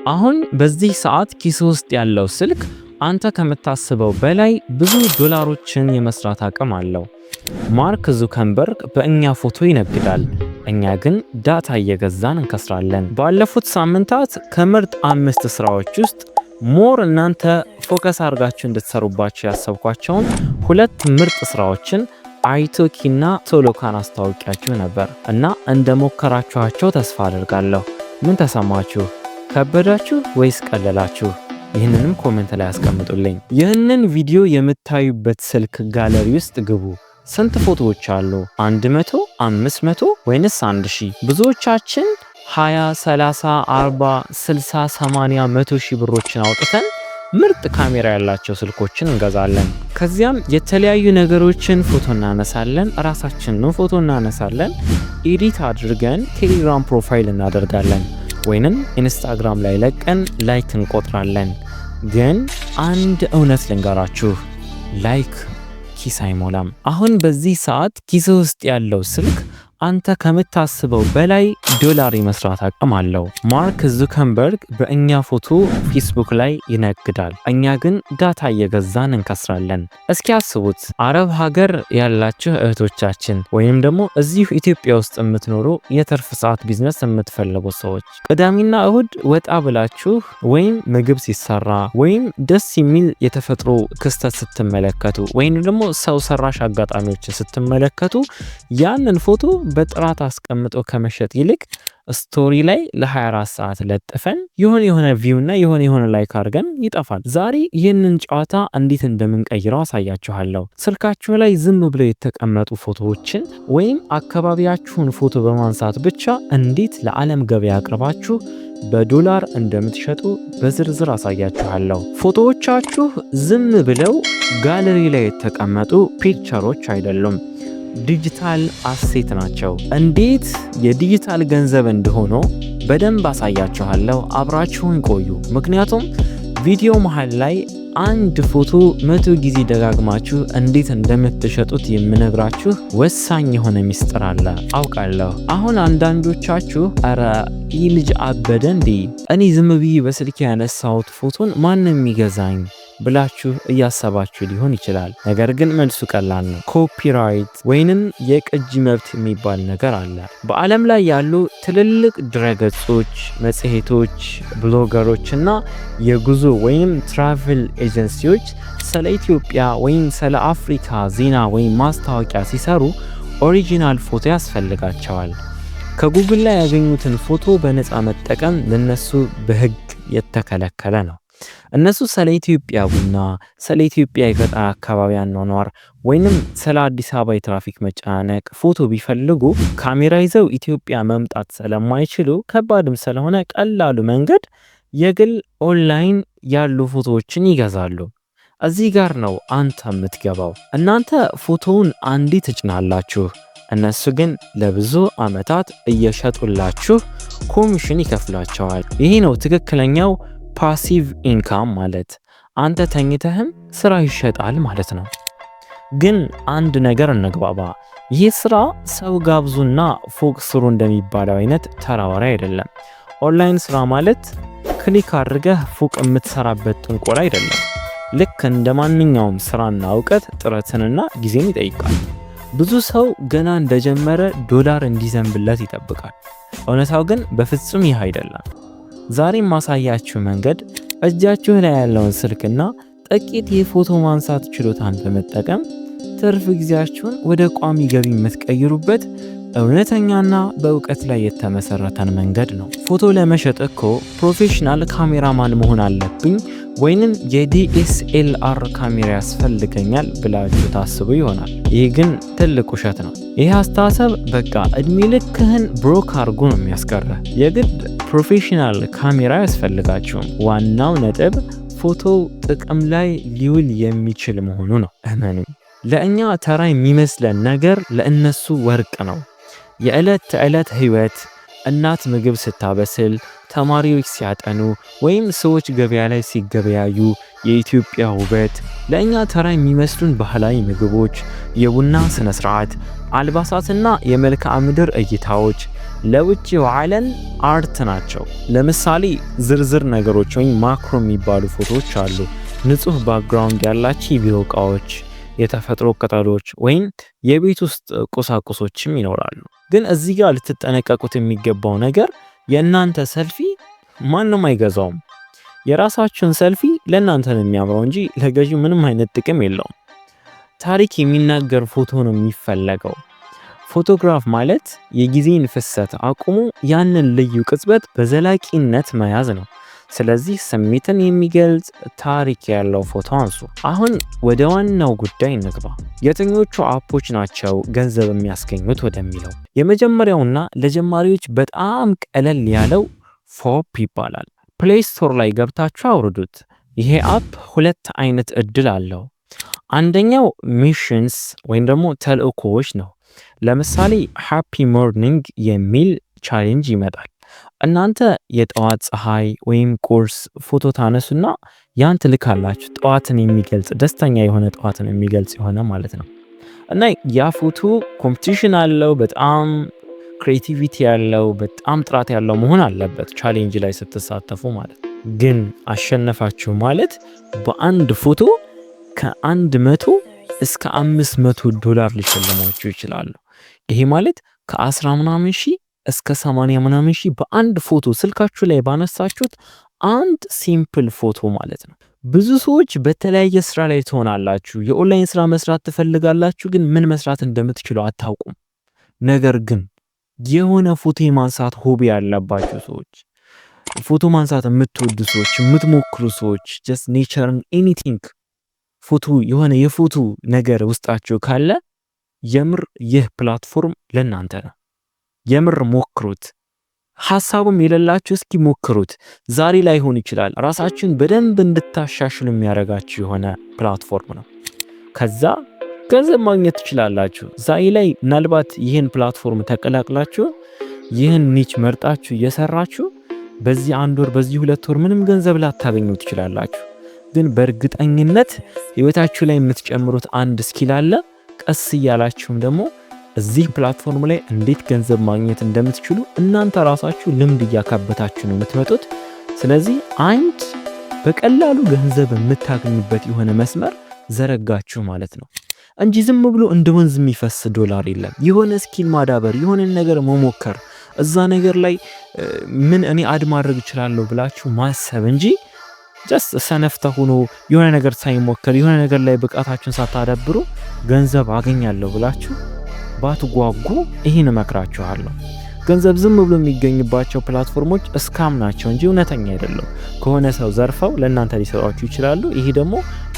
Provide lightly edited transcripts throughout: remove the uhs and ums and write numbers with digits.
አሁን በዚህ ሰዓት ኪስ ውስጥ ያለው ስልክ አንተ ከምታስበው በላይ ብዙ ዶላሮችን የመስራት አቅም አለው። ማርክ ዙከንበርግ በእኛ ፎቶ ይነግዳል፣ እኛ ግን ዳታ እየገዛን እንከስራለን። ባለፉት ሳምንታት ከምርጥ 5 ስራዎች ውስጥ ሞር እናንተ ፎከስ አድርጋችሁ እንድትሰሩባቸው ያሰብኳቸውን 2 ምርጥ ስራዎችን አይቶኪና ቶሎካን አስተዋውቂያችሁ ነበር እና እንደሞከራችኋቸው ተስፋ አድርጋለሁ። ምን ተሰማችሁ? ከበዳችሁ ወይስ ቀለላችሁ? ይህንንም ኮሜንት ላይ አስቀምጡልኝ። ይህንን ቪዲዮ የምታዩበት ስልክ ጋለሪ ውስጥ ግቡ። ስንት ፎቶዎች አሉ? 100፣ 500 ወይንስ 1000? ብዙዎቻችን 20፣ 30፣ 40፣ 60፣ 80፣ 100 ሺህ ብሮችን አውጥተን ምርጥ ካሜራ ያላቸው ስልኮችን እንገዛለን። ከዚያም የተለያዩ ነገሮችን ፎቶ እናነሳለን፣ ራሳችንን ፎቶ እናነሳለን፣ ኤዲት አድርገን ቴሌግራም ፕሮፋይል እናደርጋለን ወይንም ኢንስታግራም ላይ ለቀን ላይክ እንቆጥራለን። ግን አንድ እውነት ልንገራችሁ፣ ላይክ ኪስ አይሞላም። አሁን በዚህ ሰዓት ኪስ ውስጥ ያለው ስልክ አንተ ከምታስበው በላይ ዶላር የመስራት አቅም አለው። ማርክ ዙከንበርግ በእኛ ፎቶ ፌስቡክ ላይ ይነግዳል፣ እኛ ግን ዳታ እየገዛን እንከስራለን። እስኪ አስቡት፣ አረብ ሀገር ያላችሁ እህቶቻችን ወይም ደግሞ እዚሁ ኢትዮጵያ ውስጥ የምትኖሩ የትርፍ ሰዓት ቢዝነስ የምትፈልጉ ሰዎች ቅዳሜና እሁድ ወጣ ብላችሁ ወይም ምግብ ሲሰራ ወይም ደስ የሚል የተፈጥሮ ክስተት ስትመለከቱ ወይም ደግሞ ሰው ሰራሽ አጋጣሚዎችን ስትመለከቱ ያንን ፎቶ በጥራት አስቀምጦ ከመሸጥ ይልቅ ስቶሪ ላይ ለ24 ሰዓት ለጥፈን የሆነ ቪው እና የሆነ ላይክ አድርገን ይጠፋል። ዛሬ ይህንን ጨዋታ እንዴት እንደምንቀይረው አሳያችኋለሁ። ስልካችሁ ላይ ዝም ብለው የተቀመጡ ፎቶዎችን ወይም አካባቢያችሁን ፎቶ በማንሳት ብቻ እንዴት ለዓለም ገበያ አቅርባችሁ በዶላር እንደምትሸጡ በዝርዝር አሳያችኋለሁ። ፎቶዎቻችሁ ዝም ብለው ጋለሪ ላይ የተቀመጡ ፒክቸሮች አይደሉም፣ ዲጂታል አሴት ናቸው። እንዴት የዲጂታል ገንዘብ እንደሆነ በደንብ አሳያችኋለሁ። አብራችሁን ቆዩ። ምክንያቱም ቪዲዮ መሃል ላይ አንድ ፎቶ 100 ጊዜ ደጋግማችሁ እንዴት እንደምትሸጡት የምነግራችሁ ወሳኝ የሆነ ሚስጥር አለ አውቃለሁ። አሁን አንዳንዶቻችሁ አረ ይህ ልጅ አበደ እንዴ፣ እኔ ዝም ብዬ በስልክ ያነሳሁት ፎቶን ማንም የሚገዛኝ ብላችሁ እያሰባችሁ ሊሆን ይችላል። ነገር ግን መልሱ ቀላል ነው። ኮፒራይት ወይንም የቅጂ መብት የሚባል ነገር አለ። በዓለም ላይ ያሉ ትልልቅ ድረገጾች፣ መጽሔቶች፣ ብሎገሮች እና የጉዞ ወይም ትራቭል ኤጀንሲዎች ስለ ኢትዮጵያ ወይም ስለ አፍሪካ ዜና ወይም ማስታወቂያ ሲሰሩ ኦሪጂናል ፎቶ ያስፈልጋቸዋል። ከጉግል ላይ ያገኙትን ፎቶ በነፃ መጠቀም ለነሱ በሕግ የተከለከለ ነው። እነሱ ስለ ኢትዮጵያ ቡና፣ ስለ ኢትዮጵያ የገጠር አካባቢ አኗኗር ወይንም ስለ አዲስ አበባ የትራፊክ መጨናነቅ ፎቶ ቢፈልጉ ካሜራ ይዘው ኢትዮጵያ መምጣት ስለማይችሉ ከባድም ስለሆነ ቀላሉ መንገድ የግል ኦንላይን ያሉ ፎቶዎችን ይገዛሉ። እዚህ ጋር ነው አንተ የምትገባው። እናንተ ፎቶውን አንዴ ትጭናላችሁ፣ እነሱ ግን ለብዙ ዓመታት እየሸጡላችሁ ኮሚሽን ይከፍላቸዋል። ይሄ ነው ትክክለኛው ፓሲቭ ኢንካም ማለት። አንተ ተኝተህም ስራ ይሸጣል ማለት ነው። ግን አንድ ነገር እንግባባ፣ ይህ ስራ ሰው ጋብዙና ፎቅ ስሩ እንደሚባለው አይነት ተራ ወሬ አይደለም። ኦንላይን ስራ ማለት ክሊክ አድርገህ ፎቅ የምትሰራበት ጥንቆላ አይደለም። ልክ እንደ ማንኛውም ስራና እውቀት ጥረትንና ጊዜን ይጠይቃል። ብዙ ሰው ገና እንደጀመረ ዶላር እንዲዘንብለት ይጠብቃል። እውነታው ግን በፍጹም ይህ አይደለም። ዛሬ ማሳያችሁ መንገድ እጃችሁ ላይ ያለውን ስልክና ጥቂት የፎቶ ማንሳት ችሎታን በመጠቀም ትርፍ ጊዜያችሁን ወደ ቋሚ ገቢ የምትቀይሩበት እውነተኛና በእውቀት ላይ የተመሰረተን መንገድ ነው። ፎቶ ለመሸጥ እኮ ፕሮፌሽናል ካሜራማን መሆን አለብኝ ወይንም የዲኤስኤልአር ካሜራ ያስፈልገኛል ብላችሁ ታስቡ ይሆናል። ይህ ግን ትልቅ ውሸት ነው። ይህ አስተሳሰብ በቃ እድሜ ልክህን ብሮክ አድርጎ ነው የሚያስቀረህ። የግድ ፕሮፌሽናል ካሜራ ያስፈልጋችሁም። ዋናው ነጥብ ፎቶ ጥቅም ላይ ሊውል የሚችል መሆኑ ነው። እመኑ፣ ለእኛ ተራ የሚመስለን ነገር ለእነሱ ወርቅ ነው። የዕለት ተዕለት ህይወት፣ እናት ምግብ ስታበስል፣ ተማሪዎች ሲያጠኑ ወይም ሰዎች ገበያ ላይ ሲገበያዩ፣ የኢትዮጵያ ውበት ለእኛ ተራ የሚመስሉን ባህላዊ ምግቦች፣ የቡና ስነ ስርዓት፣ አልባሳትና የመልክዓ ምድር እይታዎች ለውጭው ዓለም አርት ናቸው። ለምሳሌ ዝርዝር ነገሮች ወይም ማክሮ የሚባሉ ፎቶዎች አሉ። ንጹህ ባክግራውንድ ያላቸው የቢሮ እቃዎች፣ የተፈጥሮ ቅጠሎች ወይም የቤት ውስጥ ቁሳቁሶችም ይኖራሉ። ግን እዚህ ጋር ልትጠነቀቁት የሚገባው ነገር የእናንተ ሰልፊ ማንም አይገዛውም። የራሳችሁን ሰልፊ ለእናንተ ነው የሚያምረው እንጂ ለገዢው ምንም አይነት ጥቅም የለውም። ታሪክ የሚናገር ፎቶ ነው የሚፈለገው። ፎቶግራፍ ማለት የጊዜን ፍሰት አቁሞ ያንን ልዩ ቅጽበት በዘላቂነት መያዝ ነው። ስለዚህ ስሜትን የሚገልጽ ታሪክ ያለው ፎቶ አንሱ። አሁን ወደ ዋናው ጉዳይ እንግባ። የትኞቹ አፖች ናቸው ገንዘብ የሚያስገኙት ወደሚለው። የመጀመሪያውና ለጀማሪዎች በጣም ቀለል ያለው ፎፕ ይባላል። ፕሌይ ስቶር ላይ ገብታችሁ አውርዱት። ይሄ አፕ ሁለት አይነት እድል አለው። አንደኛው ሚሽንስ ወይም ደግሞ ተልእኮዎች ነው። ለምሳሌ ሃፒ ሞርኒንግ የሚል ቻሌንጅ ይመጣል። እናንተ የጠዋት ፀሐይ ወይም ቁርስ ፎቶ ታነሱና ያን ትልካላችሁ። ጠዋትን የሚገልጽ ደስተኛ የሆነ ጠዋትን የሚገልጽ የሆነ ማለት ነው። እና ያ ፎቶ ኮምፒቲሽን አለው፣ በጣም ክሬቲቪቲ ያለው፣ በጣም ጥራት ያለው መሆን አለበት ቻሌንጅ ላይ ስትሳተፉ ማለት ነው። ግን አሸነፋችሁ ማለት በአንድ ፎቶ ከ100 እስከ $500 ሊሸልሟችሁ ይችላሉ። ይሄ ማለት ከ10 ምናምን ሺህ እስከ 80 ምናምን ሺህ በአንድ ፎቶ ስልካችሁ ላይ ባነሳችሁት አንድ ሲምፕል ፎቶ ማለት ነው። ብዙ ሰዎች በተለያየ ስራ ላይ ትሆናላችሁ። የኦንላይን ስራ መስራት ትፈልጋላችሁ፣ ግን ምን መስራት እንደምትችሉ አታውቁም። ነገር ግን የሆነ ፎቶ የማንሳት ሆቢ ያለባችሁ ሰዎች፣ ፎቶ ማንሳት የምትወዱ ሰዎች፣ የምትሞክሩ ሰዎች just nature anything ፎቶ የሆነ የፎቶ ነገር ውስጣችሁ ካለ የምር ይህ ፕላትፎርም ለእናንተ ነው። የምር ሞክሩት። ሐሳቡም የሌላችሁ እስኪ ሞክሩት። ዛሬ ላይሆን ይችላል። ራሳችሁን በደንብ እንድታሻሽሉ የሚያደርጋችሁ የሆነ ፕላትፎርም ነው። ከዛ ገንዘብ ማግኘት ትችላላችሁ። ዛሬ ላይ ምናልባት ይህን ፕላትፎርም ተቀላቅላችሁ ይህን ኒች መርጣችሁ እየሰራችሁ በዚህ 1 ወር በዚህ 2 ወር ምንም ገንዘብ ላታገኙ ትችላላችሁ። ግን በእርግጠኝነት ህይወታችሁ ላይ የምትጨምሩት አንድ ስኪል አለ። ቀስ እያላችሁም ደግሞ እዚህ ፕላትፎርም ላይ እንዴት ገንዘብ ማግኘት እንደምትችሉ እናንተ ራሳችሁ ልምድ እያካበታችሁ ነው የምትመጡት። ስለዚህ አንድ በቀላሉ ገንዘብ የምታገኙበት የሆነ መስመር ዘረጋችሁ ማለት ነው እንጂ ዝም ብሎ እንደ ወንዝ የሚፈስ ዶላር የለም። የሆነ ስኪል ማዳበር፣ የሆነ ነገር መሞከር፣ እዛ ነገር ላይ ምን እኔ አድ ማድረግ እችላለሁ ብላችሁ ማሰብ እንጂ ጀስት ሰነፍተ ሆኖ የሆነ ነገር ሳይሞከር የሆነ ነገር ላይ ብቃታችሁን ሳታዳብሩ ገንዘብ አገኛለሁ ብላችሁ ባትጓጉ ይህን እመክራችኋለሁ። ገንዘብ ዝም ብሎ የሚገኝባቸው ፕላትፎርሞች እስካም ናቸው እንጂ እውነተኛ አይደለም። ከሆነ ሰው ዘርፈው ለእናንተ ሊሰጧችሁ ይችላሉ። ይሄ ደግሞ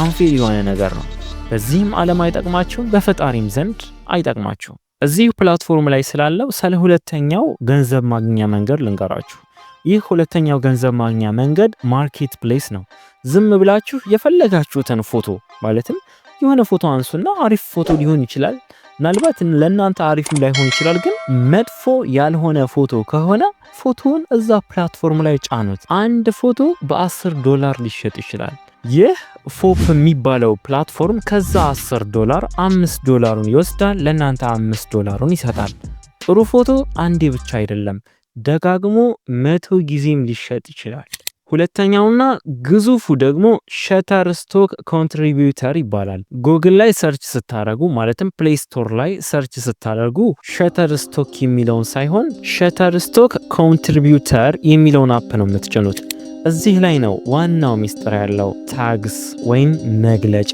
አንፌር የሆነ ነገር ነው። በዚህም ዓለም አይጠቅማችሁም፣ በፈጣሪም ዘንድ አይጠቅማችሁም። እዚህ ፕላትፎርም ላይ ስላለው ስለ ሁለተኛው ገንዘብ ማግኛ መንገድ ልንገራችሁ። ይህ ሁለተኛው ገንዘብ ማግኛ መንገድ ማርኬት ፕሌስ ነው። ዝም ብላችሁ የፈለጋችሁትን ፎቶ ማለትም የሆነ ፎቶ አንሱና አሪፍ ፎቶ ሊሆን ይችላል። ምናልባት ለእናንተ አሪፍም ላይሆን ይችላል። ግን መጥፎ ያልሆነ ፎቶ ከሆነ ፎቶውን እዛ ፕላትፎርም ላይ ጫኑት። አንድ ፎቶ $10 ሊሸጥ ይችላል። ይህ ፎፕ የሚባለው ፕላትፎርም ከዛ $10 $5 ይወስዳል፣ ለእናንተ $5 ይሰጣል። ጥሩ ፎቶ አንዴ ብቻ አይደለም ደጋግሞ 100 ጊዜም ሊሸጥ ይችላል። ሁለተኛውና ግዙፉ ደግሞ ሸተርስቶክ ኮንትሪቢዩተር ይባላል። ጉግል ላይ ሰርች ስታደርጉ ማለትም ፕሌይ ስቶር ላይ ሰርች ስታደርጉ ሸተርስቶክ የሚለውን ሳይሆን ሸተርስቶክ ኮንትሪቢዩተር የሚለውን አፕ ነው የምትጭኑት። እዚህ ላይ ነው ዋናው ሚስጥር ያለው ታግስ ወይም መግለጫ።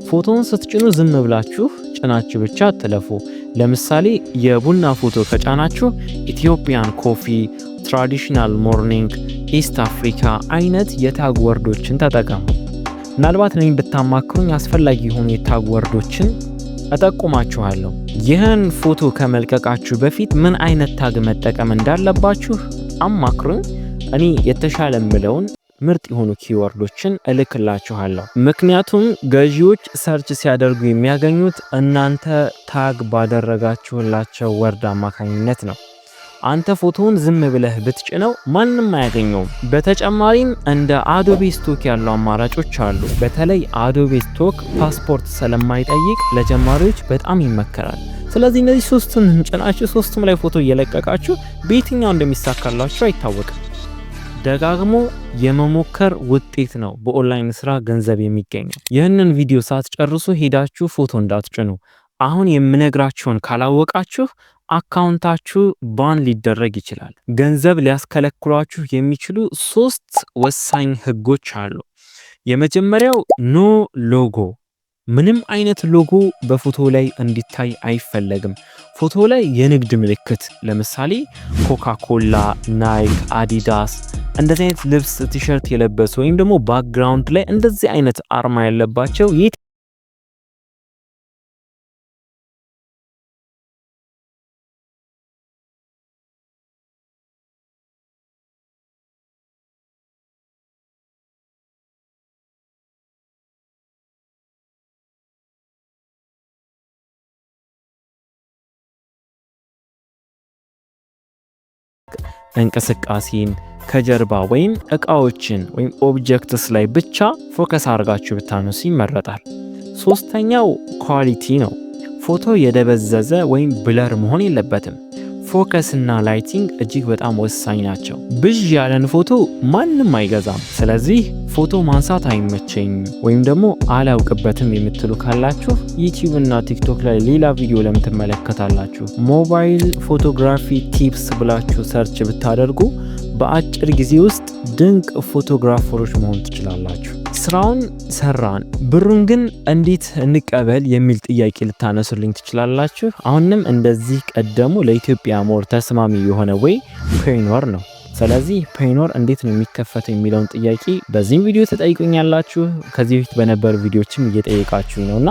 ፎቶውን ስትጭኑ ዝም ብላችሁ ጭናችሁ ብቻ አትለፉ። ለምሳሌ የቡና ፎቶ ከጫናችሁ ኢትዮጵያን ኮፊ፣ ትራዲሽናል ሞርኒንግ፣ ኢስት አፍሪካ አይነት የታግ ወርዶችን ተጠቀሙ። ምናልባት እኔን ብታማክሩኝ አስፈላጊ የሆኑ የታግ ወርዶችን እጠቁማችኋለሁ። ይህን ፎቶ ከመልቀቃችሁ በፊት ምን አይነት ታግ መጠቀም እንዳለባችሁ አማክሩኝ። እኔ የተሻለ ምለውን ምርጥ የሆኑ ኪወርዶችን እልክላችኋለሁ። ምክንያቱም ገዢዎች ሰርች ሲያደርጉ የሚያገኙት እናንተ ታግ ባደረጋችሁላቸው ወርድ አማካኝነት ነው። አንተ ፎቶውን ዝም ብለህ ብትጭነው ማንም አያገኘውም። በተጨማሪም እንደ አዶቤ ስቶክ ያሉ አማራጮች አሉ። በተለይ አዶቤ ስቶክ ፓስፖርት ስለማይጠይቅ ለጀማሪዎች በጣም ይመከራል። ስለዚህ እነዚህ ሶስቱን ጭናችሁ ሶስቱም ላይ ፎቶ እየለቀቃችሁ በየትኛው እንደሚሳካላችሁ አይታወቅም። ደጋግሞ የመሞከር ውጤት ነው በኦንላይን ስራ ገንዘብ የሚገኘው። ይህንን ቪዲዮ ሳትጨርሱ ሄዳችሁ ፎቶ እንዳትጭኑ። አሁን የምነግራችሁን ካላወቃችሁ አካውንታችሁ ባን ሊደረግ ይችላል። ገንዘብ ሊያስከለክሏችሁ የሚችሉ 3 ወሳኝ ህጎች አሉ። የመጀመሪያው ኖ ሎጎ። ምንም አይነት ሎጎ በፎቶ ላይ እንዲታይ አይፈለግም። ፎቶ ላይ የንግድ ምልክት ለምሳሌ ኮካኮላ፣ ናይክ፣ አዲዳስ እንደዚህ አይነት ልብስ ቲሸርት የለበሱ ወይም ደግሞ ባክግራውንድ ላይ እንደዚህ አይነት አርማ ያለባቸው እንቅስቃሴን ከጀርባ ወይም እቃዎችን ወይም ኦብጀክትስ ላይ ብቻ ፎከስ አድርጋችሁ ብታነሱ ይመረጣል። ሶስተኛው ኳሊቲ ነው። ፎቶ የደበዘዘ ወይም ብለር መሆን የለበትም። ፎከስ እና ላይቲንግ እጅግ በጣም ወሳኝ ናቸው። ብዥ ያለን ፎቶ ማንም አይገዛም። ስለዚህ ፎቶ ማንሳት አይመቸኝ ወይም ደግሞ አላውቅበትም የምትሉ ካላችሁ ዩቲዩብ እና ቲክቶክ ላይ ሌላ ቪዲዮ ለምትመለከታላችሁ ሞባይል ፎቶግራፊ ቲፕስ ብላችሁ ሰርች ብታደርጉ በአጭር ጊዜ ውስጥ ድንቅ ፎቶግራፈሮች መሆን ትችላላችሁ። ስራውን ሰራን ብሩን ግን እንዴት እንቀበል የሚል ጥያቄ ልታነሱልኝ ትችላላችሁ። አሁንም እንደዚህ ቀደሙ ለኢትዮጵያ ሞር ተስማሚ የሆነ ወይ ፔይኖር ነው። ስለዚህ ፔይኖር እንዴት ነው የሚከፈተው የሚለውን ጥያቄ በዚህ ቪዲዮ ተጠይቁኛላችሁ። ከዚህ በፊት በነበሩ ቪዲዮዎችም እየጠየቃችሁ ነውና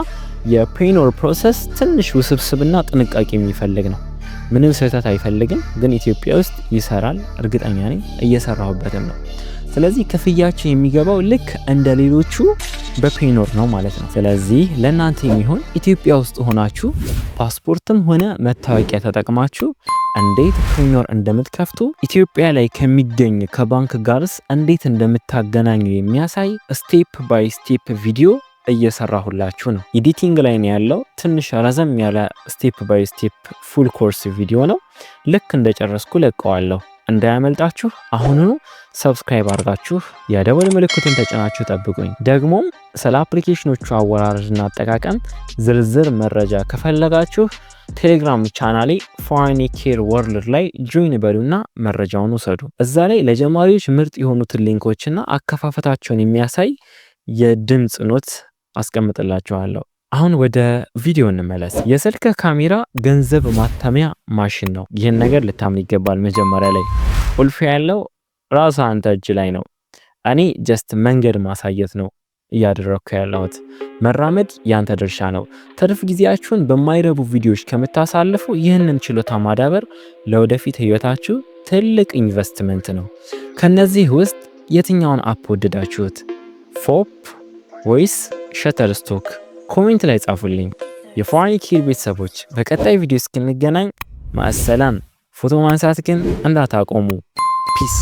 የፔይኖር ፕሮሰስ ትንሽ ውስብስብና ጥንቃቄ የሚፈልግ ነው። ምንም ስህተት አይፈልግም፣ ግን ኢትዮጵያ ውስጥ ይሰራል። እርግጠኛ ነኝ እየሰራሁበትም ነው። ስለዚህ ክፍያችሁ የሚገባው ልክ እንደ ሌሎቹ በፔይኖር ነው ማለት ነው። ስለዚህ ለእናንተ የሚሆን ኢትዮጵያ ውስጥ ሆናችሁ ፓስፖርትም ሆነ መታወቂያ ተጠቅማችሁ እንዴት ፔይኖር እንደምትከፍቱ ኢትዮጵያ ላይ ከሚገኝ ከባንክ ጋርስ እንዴት እንደምታገናኙ የሚያሳይ ስቴፕ ባይ ስቴፕ ቪዲዮ እየሰራሁላችሁ ነው። ኤዲቲንግ ላይ ነው ያለው። ትንሽ ረዘም ያለ ስቴፕ ባይ ስቴፕ ፉል ኮርስ ቪዲዮ ነው። ልክ እንደጨረስኩ ለቀዋለሁ። እንዳያመልጣችሁ አሁኑኑ ሰብስክራይብ አድርጋችሁ የደወል ምልክቱን ተጭናችሁ ጠብቁኝ። ደግሞም ስለ አፕሊኬሽኖቹ አወራረድና አጠቃቀም ዝርዝር መረጃ ከፈለጋችሁ ቴሌግራም ቻናሌ ፎሬኒኬር ወርልድ ላይ ጆይን በሉና መረጃውን ውሰዱ። እዛ ላይ ለጀማሪዎች ምርጥ የሆኑትን ሊንኮችና አከፋፈታቸውን የሚያሳይ የድምጽ ኖት አስቀምጥላችኋለሁ። አሁን ወደ ቪዲዮ እንመለስ። የስልክ ካሜራ ገንዘብ ማተሚያ ማሽን ነው። ይህን ነገር ልታምን ይገባል። መጀመሪያ ላይ ቁልፍ ያለው ራስ አንተ እጅ ላይ ነው። እኔ ጀስት መንገድ ማሳየት ነው እያደረኩ ያለሁት። መራመድ ያንተ ድርሻ ነው። ትርፍ ጊዜያችሁን በማይረቡ ቪዲዮዎች ከምታሳልፉ ይህንን ችሎታ ማዳበር ለወደፊት ህይወታችሁ ትልቅ ኢንቨስትመንት ነው። ከነዚህ ውስጥ የትኛውን አፕ ወደዳችሁት? ፎፕ ወይስ ሸተርስቶክ? ኮሜንት ላይ ጻፉልኝ። የፎሬኒኬር ቤተሰቦች በቀጣይ ቪዲዮ እስክንገናኝ ማሰላም። ፎቶ ማንሳት ግን እንዳታቆሙ። ፒስ